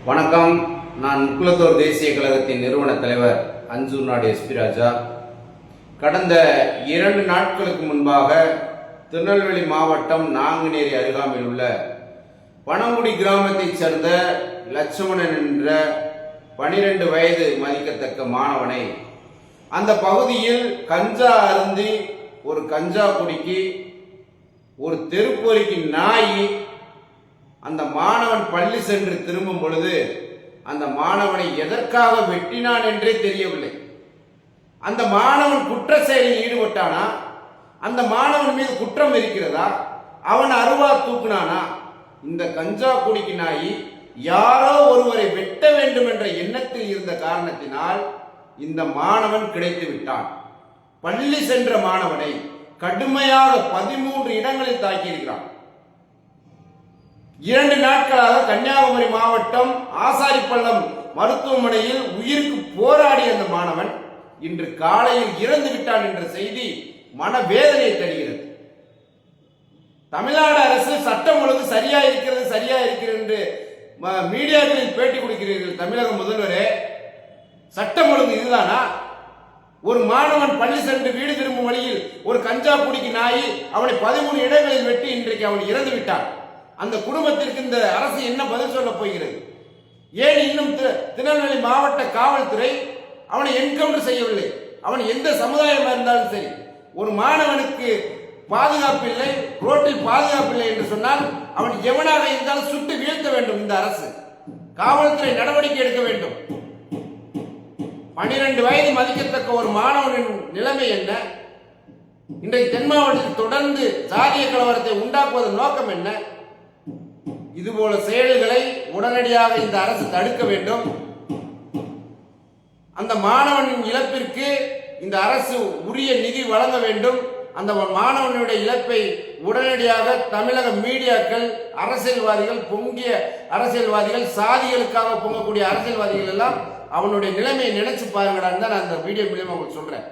வணக்கம். நான் முக்குலத்தோர் தேசிய கழகத்தின் நிறுவன தலைவர் அஞ்சூர் நாடு எஸ்பி ராஜா. கடந்த 2 நாட்களுக்கு முன்பாக திருநெல்வேலி மாவட்டம் நாங்குநேரி அருகாமையில் உள்ள பனங்குடி கிராமத்தைச் சேர்ந்த லட்சுமணன் என்ற 12 வயது மதிக்கத்தக்க மாணவனை அந்த பகுதியில் கஞ்சா அருந்தி ஒரு கஞ்சா குடிக்கு ஒரு தெருப்பொறிக்கு நாய் அந்த மாணவன் பள்ளி சென்று திரும்பும் பொழுது அந்த மாணவனை எதற்காக வெட்டினான் என்றே தெரியவில்லை. அந்த மாணவன் குற்ற செயலில் ஈடுபட்டானா? அந்த மாணவன் மீது குற்றம் இருக்கிறதா? அவன் அருவா தூக்குனானா? இந்த கஞ்சா குடிக்கு நாய் யாரோ ஒருவரை வெட்ட வேண்டும் என்ற எண்ணத்தில் இருந்த காரணத்தினால் இந்த மாணவன் கிடைத்து விட்டான். பள்ளி சென்ற மாணவனை கடுமையாக 13 இடங்களில் தாக்கியிருக்கிறான். 2 நாட்களாக கன்னியாகுமரி மாவட்டம் ஆசாரிப்பள்ளம் மருத்துவமனையில் உயிருக்கு போராடிய அந்த மாணவன் இன்று காலையில் இறந்து விட்டான் என்ற செய்தி மனவேதனையை தருகிறது. தமிழ்நாடு அரசு சட்டம் ஒழுங்கு சரியா இருக்கிறது என்று மீடியாக்களில் பேட்டி கொடுக்கிறீர்கள். தமிழக முதல்வரே, சட்டம் ஒழுங்கு இதுதானா? ஒரு மாணவன் பள்ளி சென்று வீடு திரும்பும் வழியில் ஒரு கஞ்சா குடிக்கு நாய் அவனை 13 இடங்களில் வெட்டி இன்றைக்கு அவன் இறந்து விட்டான். அந்த குடும்பத்திற்கு இந்த அரசு என்ன பதில் சொல்ல போகிறது? ஏன் இன்னும் திருநெல்வேலி மாவட்ட காவல்துறை அவனை என்கவுண்டர் செய்யவில்லை? அவன் எந்த சமுதாயமாக இருந்தாலும் சரி, ஒரு மாணவனுக்கு பாதுகாப்பு இல்லை, ரோட்டில் பாதுகாப்பு இல்லை என்று சொன்னால் அவன் எவனாக இருந்தாலும் சுட்டு வீழ்த்த வேண்டும். இந்த அரசு காவல்துறை நடவடிக்கை எடுக்க வேண்டும். 12 வயது மதிக்கத்தக்க ஒரு மாணவனின் நிலைமை என்ன? இன்றைக்கு தென் மாவட்டத்தில் தொடர்ந்து சாதிய கலவரத்தை உண்டாக்குவதன் நோக்கம் என்ன? இதுபோல செயல்களை உடனடியாக இந்த அரசு தடுக்க வேண்டும். அந்த மாணவனின் இழப்பிற்கு இந்த அரசு உரிய நிதி வழங்க வேண்டும். அந்த மாணவனுடைய இழப்பை உடனடியாக தமிழக மீடியாக்கள், அரசியல்வாதிகள், பொங்கிய அரசியல்வாதிகள், சாதிகளுக்காக பொங்கக்கூடிய அரசியல்வாதிகள் எல்லாம் அவனுடைய நிலைமையை நினைச்சு பாருங்கடான்னு தான் நான் அந்த வீடியோ மூலியமா உங்களுக்கு சொல்றேன்.